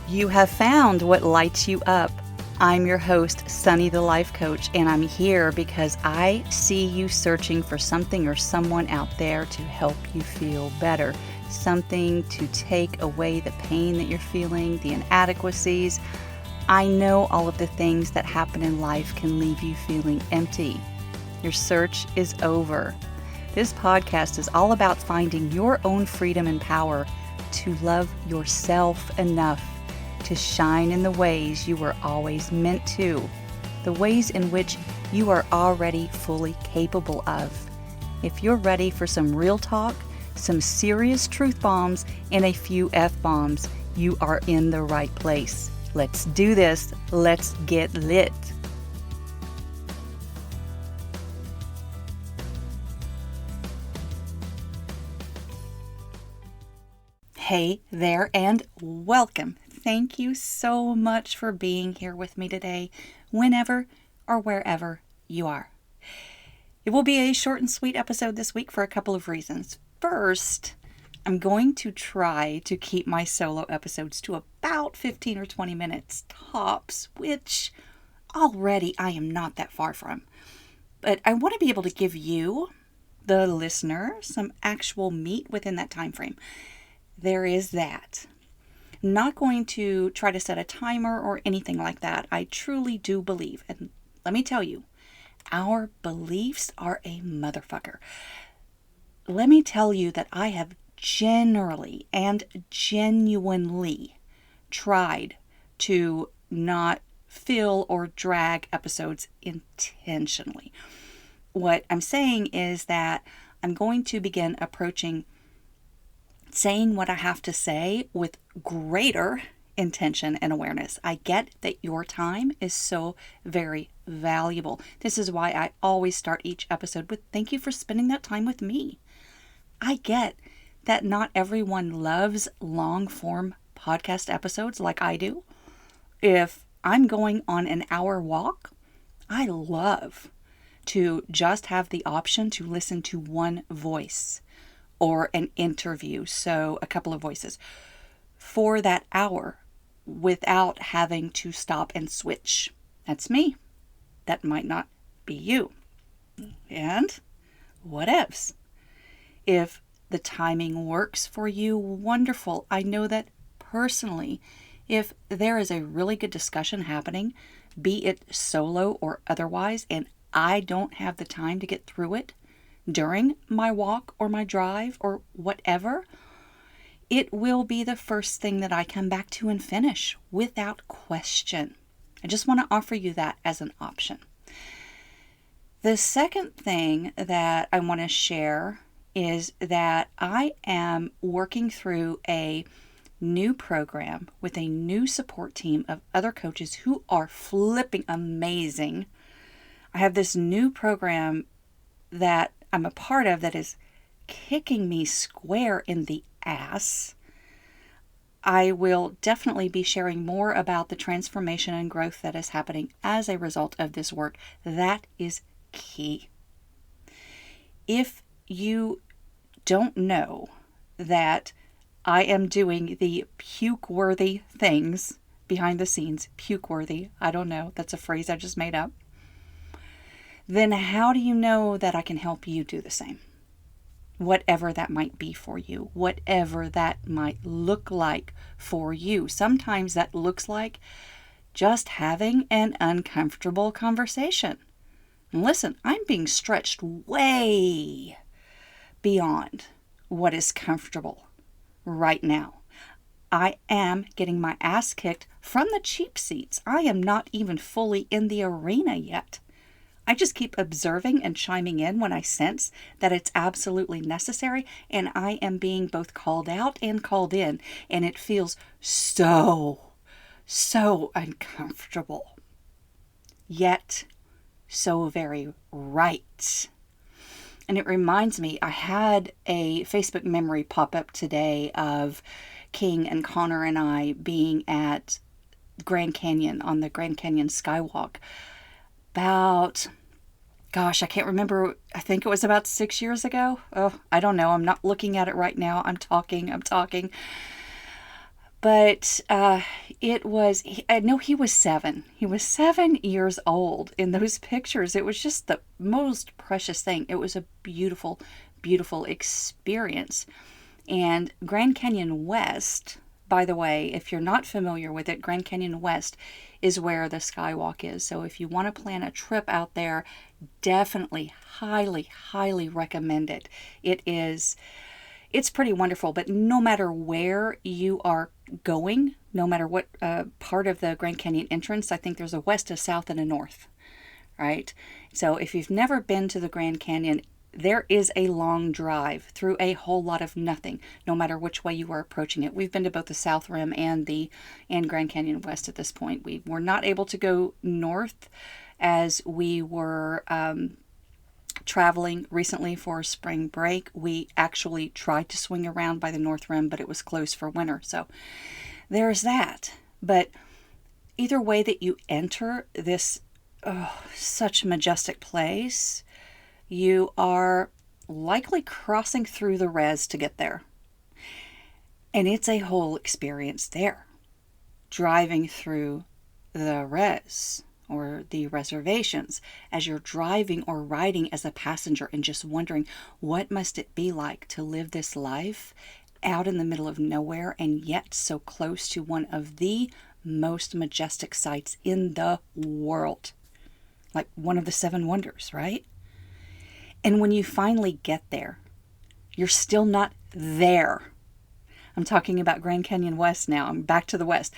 You have found what lights you up. I'm your host, Sunny the Life Coach, and I'm here because I see you searching for something or someone out there to help you feel better. Something to take away the pain that you're feeling, the inadequacies. I know all of the things that happen in life can leave you feeling empty. Your search is over. This podcast is all about finding your own freedom and power to love yourself enough to shine in the ways you were always meant to, the ways in which you are already fully capable of. If you're ready for some real talk, some serious truth bombs, and a few F-bombs, you are in the right place. Let's do this. Let's get lit. Hey there and welcome. Thank you so much for being here with me today, whenever or wherever you are. It will be a short and sweet episode this week for a couple of reasons. First, I'm going to try to keep my solo episodes to about 15 or 20 minutes tops, which already I am not that far from. But I want to be able to give you, the listener, some actual meat within that time frame. There is that. I'm not going to try to set a timer or anything like that. I truly do believe, and let me tell you, our beliefs are a motherfucker. Let me tell you that I have generally and genuinely tried to not fill or drag episodes intentionally. What I'm saying is that I'm going to begin approaching saying what I have to say with greater intention and awareness. I get that your time is so very valuable. This is why I always start each episode with thank you for spending that time with me. I get that not everyone loves long form podcast episodes like I do. If I'm going on an hour walk, I love to just have the option to listen to one voice or an interview, so a couple of voices, for that hour without having to stop and switch. That's me. That might not be you. And whatevs. If the timing works for you, wonderful. I know that personally, if there is a really good discussion happening, be it solo or otherwise, and I don't have the time to get through it during my walk or my drive or whatever, it will be the first thing that I come back to and finish without question. I just want to offer you that as an option. The second thing that I want to share is that I am working through a new program with a new support team of other coaches who are flipping amazing. I have this new program that I'm a part of that is kicking me square in the ass. I will definitely be sharing more about the transformation and growth that is happening as a result of this work. That is key. If you don't know that I am doing the puke-worthy things behind the scenes, puke-worthy, I don't know, that's a phrase I just made up, then how do you know that I can help you do the same? Whatever that might be for you, whatever that might look like for you. Sometimes that looks like just having an uncomfortable conversation. And listen, I'm being stretched way beyond what is comfortable right now. I am getting my ass kicked from the cheap seats. I am not even fully in the arena yet. I just keep observing and chiming in when I sense that it's absolutely necessary, and I am being both called out and called in, and it feels so uncomfortable, yet so very right. And it reminds me, I had a Facebook memory pop up today of King and Connor and I being at Grand Canyon on the Grand Canyon Skywalk about, gosh, I can't remember. I think it was about 6 years ago. Oh, I don't know. I'm not looking at it right now. I'm talking. But I know he was 7. He was 7 years old in those pictures. It was just the most precious thing. It was a beautiful, beautiful experience. And Grand Canyon West, by the way, if you're not familiar with it, Grand Canyon West is where the Skywalk is. So if you want to plan a trip out there, definitely, highly, highly recommend it. It's pretty wonderful, but no matter where you are going, no matter what part of the Grand Canyon entrance, I think there's a west, a south, and a north, right? So if you've never been to the Grand Canyon, there is a long drive through a whole lot of nothing, no matter which way you are approaching it. We've been to both the South Rim and Grand Canyon West at this point. We were not able to go north as we were traveling recently for spring break. We actually tried to swing around by the North Rim, but it was closed for winter. So there's that. But either way that you enter this such a majestic place, you are likely crossing through the res to get there. And it's a whole experience there. Driving through the res or the reservations as you're driving or riding as a passenger and just wondering, what must it be like to live this life out in the middle of nowhere and yet so close to one of the most majestic sights in the world? Like one of the 7 wonders, right? And when you finally get there, you're still not there. I'm talking about Grand Canyon West now. I'm back to the West.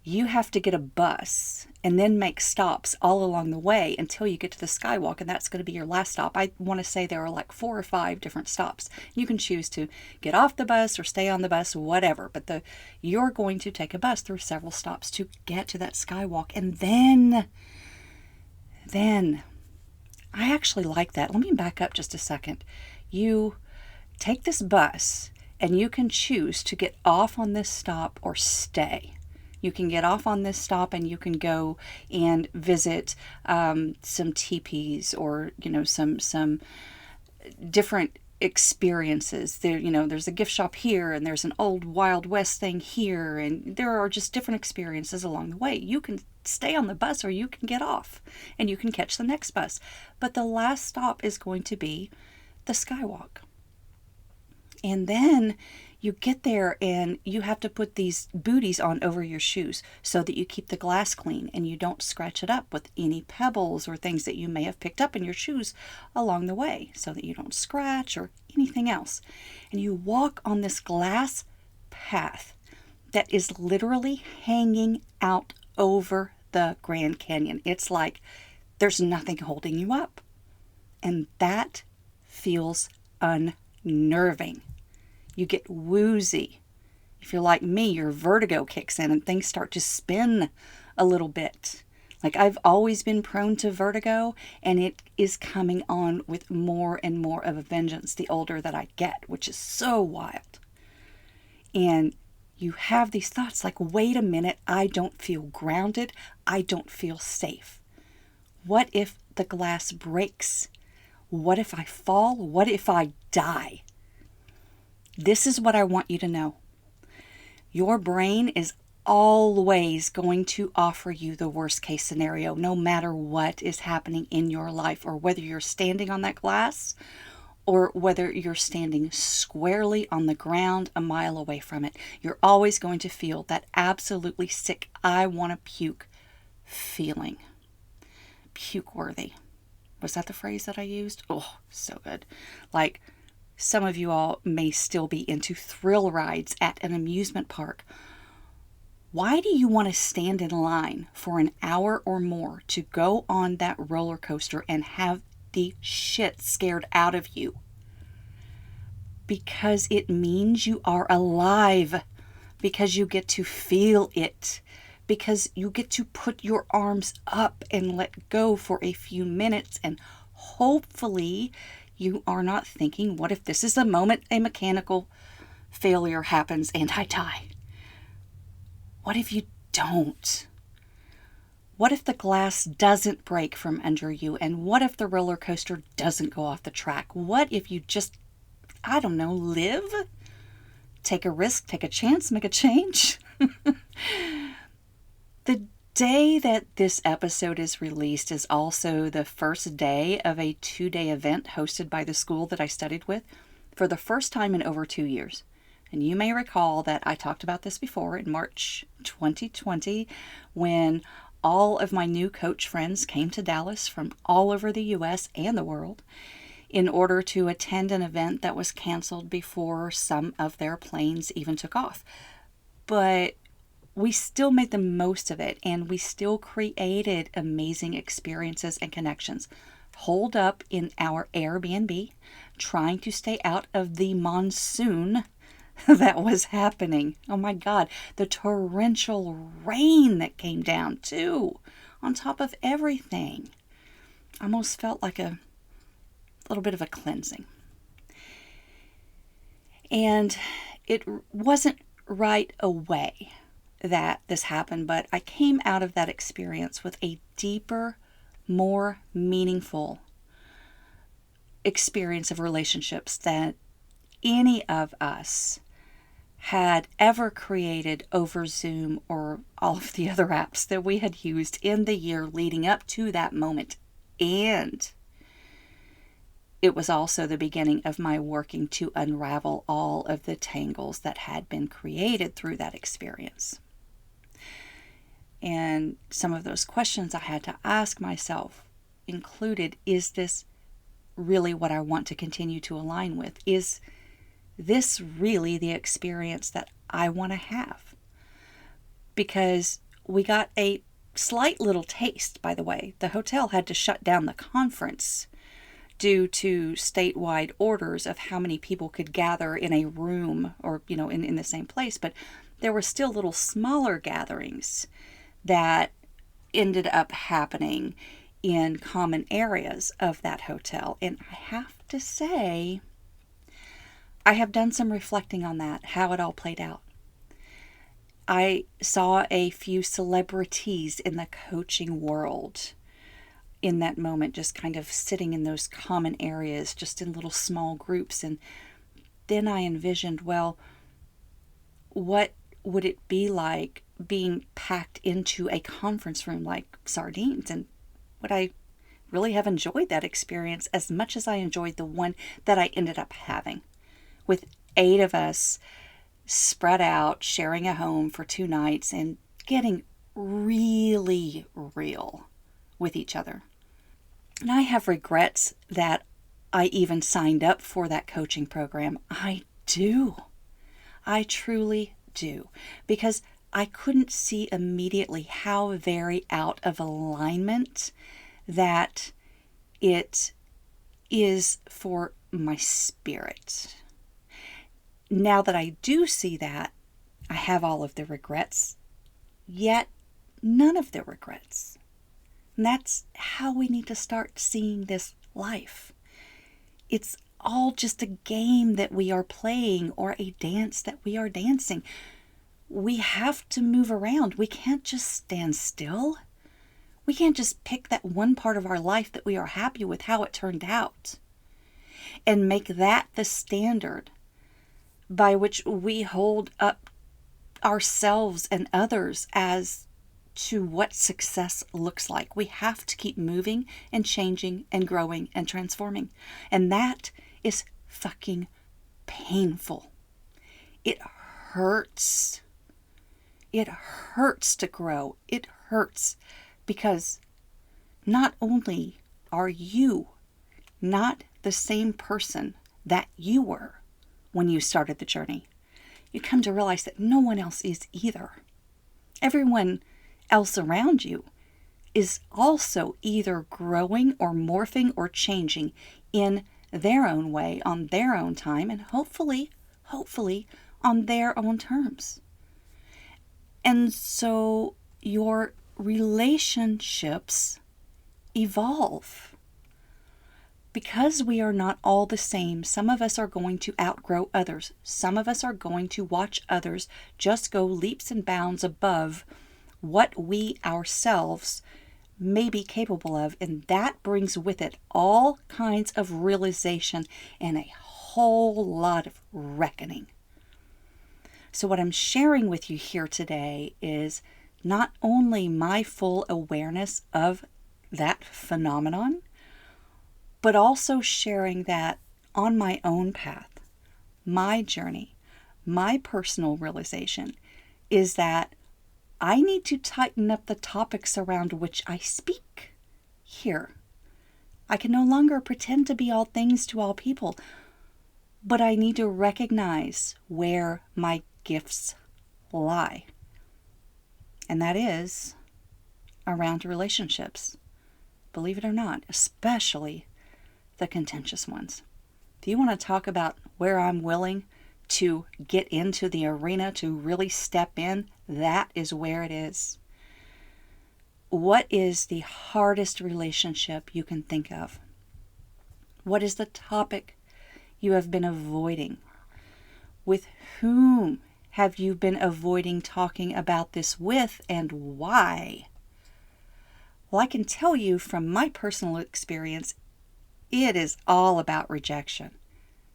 You have to get a bus and then make stops all along the way until you get to the Skywalk, and that's going to be your last stop. I want to say there are like 4 or 5 different stops. You can choose to get off the bus or stay on the bus, whatever, but you're going to take a bus through several stops to get to that Skywalk. And then I actually like that. Let me back up just a second. You take this bus and you can choose to get off on this stop or stay. You can get off on this stop and you can go and visit some teepees or, some different experiences. There's a gift shop here and there's an old Wild West thing here, and there are just different experiences along the way. You can stay on the bus or you can get off and you can catch the next bus. But the last stop is going to be the Skywalk. And then you get there and you have to put these booties on over your shoes so that you keep the glass clean and you don't scratch it up with any pebbles or things that you may have picked up in your shoes along the way, so that you don't scratch or anything else. And you walk on this glass path that is literally hanging out over the Grand Canyon. It's like there's nothing holding you up. And that feels unnerving. You get woozy. If you're like me, your vertigo kicks in and things start to spin a little bit. Like, I've always been prone to vertigo, and it is coming on with more and more of a vengeance the older that I get, which is so wild. And you have these thoughts like, wait a minute, I don't feel grounded. I don't feel safe. What if the glass breaks? What if I fall? What if I die? This is what I want you to know. Your brain is always going to offer you the worst case scenario, no matter what is happening in your life, or whether you're standing on that glass or whether you're standing squarely on the ground a mile away from it. You're always going to feel that absolutely sick, I want to puke feeling. Puke worthy. Was that the phrase that I used? Oh, so good. Like, some of you all may still be into thrill rides at an amusement park. Why do you want to stand in line for an hour or more to go on that roller coaster and have the shit scared out of you? Because it means you are alive. Because you get to feel it. Because you get to put your arms up and let go for a few minutes, and hopefully you are not thinking, what if this is the moment a mechanical failure happens and I die? What if you don't? What if the glass doesn't break from under you? And what if the roller coaster doesn't go off the track? What if you just, live? Take a risk, take a chance, make a change? The day that this episode is released is also the first day of a 2-day event hosted by the school that I studied with for the first time in over 2 years. And you may recall that I talked about this before in March 2020 when all of my new coach friends came to Dallas from all over the U.S. and the world in order to attend an event that was canceled before some of their planes even took off. But we still made the most of it, and we still created amazing experiences and connections. Holed up in our Airbnb, trying to stay out of the monsoon that was happening. Oh my God, the torrential rain that came down too, on top of everything. Almost felt like a little bit of a cleansing. And it wasn't right away that this happened, but I came out of that experience with a deeper, more meaningful experience of relationships that any of us had ever created over Zoom or all of the other apps that we had used in the year leading up to that moment. And it was also the beginning of my working to unravel all of the tangles that had been created through that experience. And some of those questions I had to ask myself included, is this really what I want to continue to align with? Is this really the experience that I want to have? Because we got a slight little taste, by the way. The hotel had to shut down the conference due to statewide orders of how many people could gather in a room or, in the same place. But there were still little smaller gatherings that ended up happening in common areas of that hotel. And I have to say, I have done some reflecting on that, how it all played out. I saw a few celebrities in the coaching world in that moment, just kind of sitting in those common areas, just in little small groups. And then I envisioned, well, what would it be like being packed into a conference room like sardines? And would I really have enjoyed that experience as much as I enjoyed the one that I ended up having, with 8 of us spread out, sharing a home for 2 nights and getting really real with each other? And I have regrets that I even signed up for that coaching program. I do. I truly do. Because I couldn't see immediately how very out of alignment that it is for my spirit. Now that I do see that, I have all of the regrets, yet none of the regrets. And that's how we need to start seeing this life. It's all just a game that we are playing or a dance that we are dancing. We have to move around. We can't just stand still. We can't just pick that one part of our life that we are happy with how it turned out and make that the standard by which we hold up ourselves and others as to what success looks like. We have to keep moving and changing and growing and transforming. And that is fucking painful. It hurts. It hurts to grow. It hurts because not only are you not the same person that you were when you started the journey, you come to realize that no one else is either. Everyone else around you is also either growing or morphing or changing in their own way, on their own time, and hopefully on their own terms. And so your relationships evolve. Because we are not all the same, some of us are going to outgrow others. Some of us are going to watch others just go leaps and bounds above what we ourselves may be capable of. And that brings with it all kinds of realization and a whole lot of reckoning. So what I'm sharing with you here today is not only my full awareness of that phenomenon, but also sharing that on my own path, my journey, my personal realization is that I need to tighten up the topics around which I speak here. I can no longer pretend to be all things to all people, but I need to recognize where my gifts lie. And that is around relationships. Believe it or not, especially the contentious ones. If you want to talk about where I'm willing to get into the arena to really step in, that is where it is. What is the hardest relationship you can think of? What is the topic you have been avoiding? With whom have you been avoiding talking about this with, and why? Well, I can tell you from my personal experience, it is all about rejection.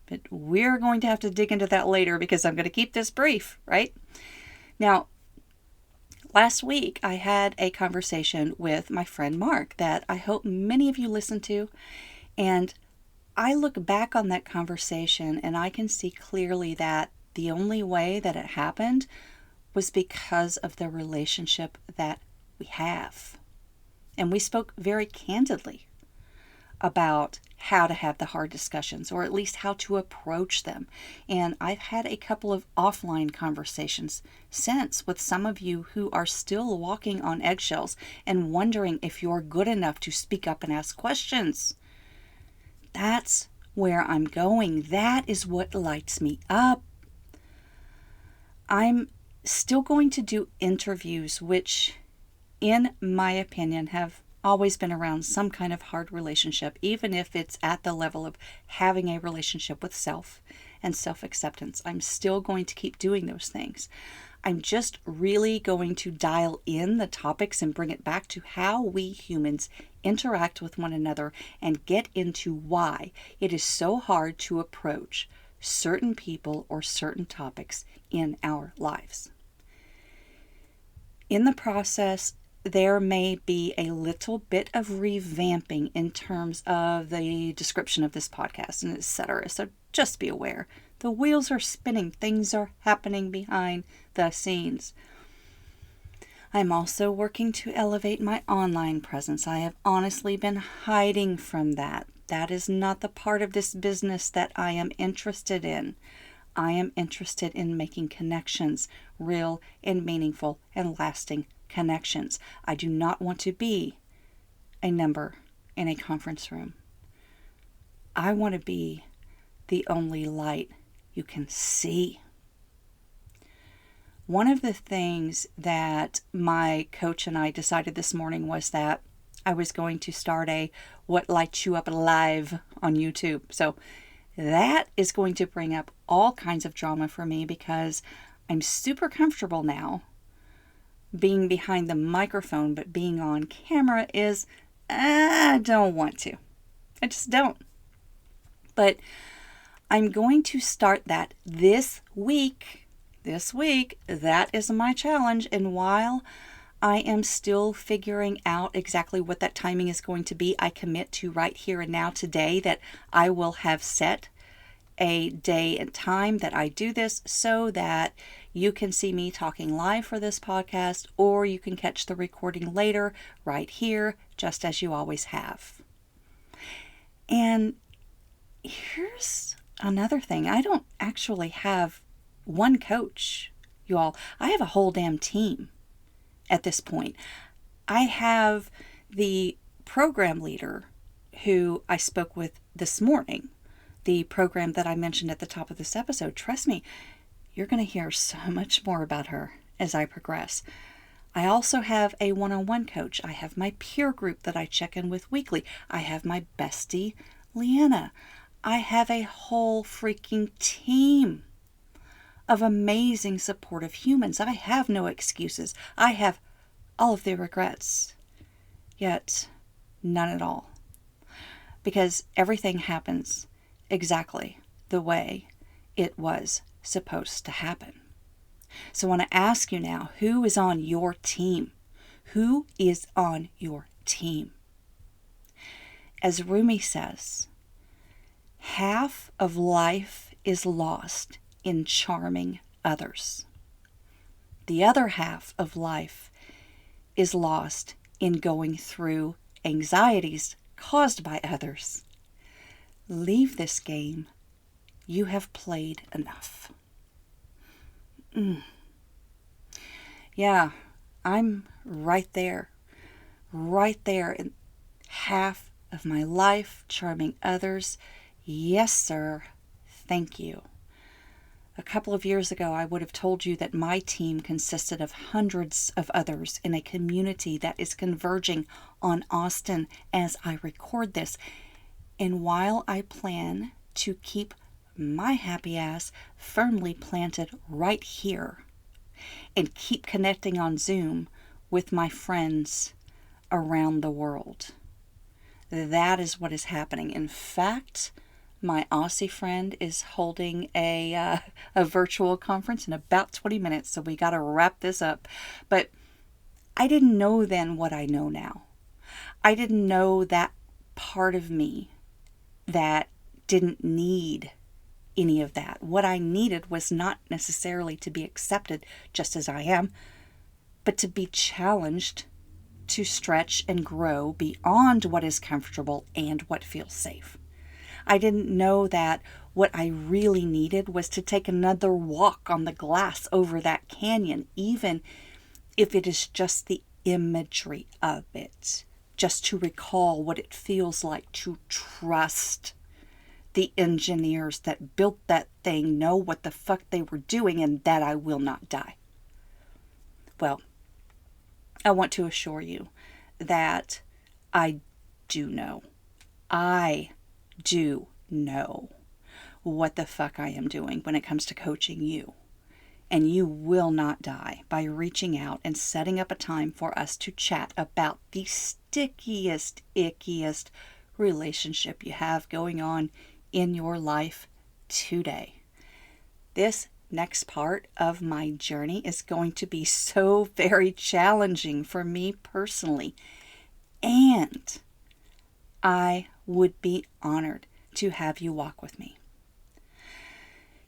But we're going to have to dig into that later because I'm going to keep this brief, right? Now, last week I had a conversation with my friend Mark that I hope many of you listened to. And I look back on that conversation and I can see clearly that the only way that it happened was because of the relationship that we have. And we spoke very candidly about how to have the hard discussions, or at least how to approach them. And I've had a couple of offline conversations since with some of you who are still walking on eggshells and wondering if you're good enough to speak up and ask questions. That's where I'm going. That is what lights me up. I'm still going to do interviews, which, in my opinion, have always been around some kind of hard relationship, even if it's at the level of having a relationship with self and self-acceptance. I'm still going to keep doing those things. I'm just really going to dial in the topics and bring it back to how we humans interact with one another and get into why it is so hard to approach certain people or certain topics in our lives. In the process, there may be a little bit of revamping in terms of the description of this podcast and etc. So just be aware. The wheels are spinning. Things are happening behind the scenes. I'm also working to elevate my online presence. I have honestly been hiding from that. That is not the part of this business that I am interested in. I am interested in making connections, real and meaningful and lasting connections. I do not want to be a number in a conference room. I want to be the only light you can see. One of the things that my coach and I decided this morning was that I was going to start a What Lights You Up Live on YouTube. So that is going to bring up all kinds of drama for me because I'm super comfortable now being behind the microphone, but being on camera is, I don't want to. I just don't. But I'm going to start that this week. That is my challenge. And while I am still figuring out exactly what that timing is going to be, I commit to right here and now today that I will have set a day and time that I do this so that you can see me talking live for this podcast, or you can catch the recording later right here, just as you always have. And here's another thing. I don't actually have one coach, you all. I have a whole damn team at this point. I have the program leader who I spoke with this morning, the program that I mentioned at the top of this episode. Trust me, you're going to hear so much more about her as I progress. I also have a one-on-one coach. I have my peer group that I check in with weekly. I have my bestie, Leanna. I have a whole freaking team of amazing supportive humans. I have no excuses. I have all of the regrets, yet none at all. Because everything happens exactly the way it was supposed to happen. So I want to ask you now, who is on your team? Who is on your team? As Rumi says, half of life is lost in charming others. The other half of life is lost in going through anxieties caused by others. Leave this game. You have played enough. Yeah, I'm right there in half of my life, charming others. Yes, sir. Thank you. A couple of years ago, I would have told you that my team consisted of hundreds of others in a community that is converging on Austin as I record this. And while I plan to keep my happy ass firmly planted right here and keep connecting on Zoom with my friends around the world, that is what is happening. In fact, my Aussie friend is holding a virtual conference in about 20 minutes, so we got to wrap this up. But I didn't know then what I know now. I didn't know that part of me that didn't need any of that. What I needed was not necessarily to be accepted just as I am, but to be challenged to stretch and grow beyond what is comfortable and what feels safe. I didn't know that what I really needed was to take another walk on the glass over that canyon, even if it is just the imagery of it, just to recall what it feels like to trust the engineers that built that thing know what the fuck they were doing and that I will not die. Well, I want to assure you that I do know. I do know what the fuck I am doing when it comes to coaching you. And you will not die by reaching out and setting up a time for us to chat about the stickiest, ickiest relationship you have going on in your life today. This next part of my journey is going to be so very challenging for me personally. And I would be honored to have you walk with me.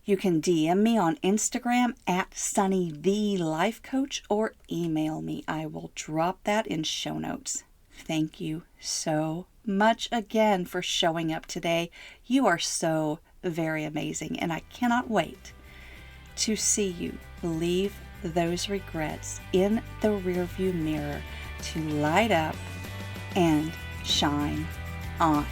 You can DM me on Instagram at sunnythelifecoach or email me. I will drop that in show notes. Thank you so much again for showing up today. You are so very amazing, and I cannot wait to see you leave those regrets in the rearview mirror to light up and shine on.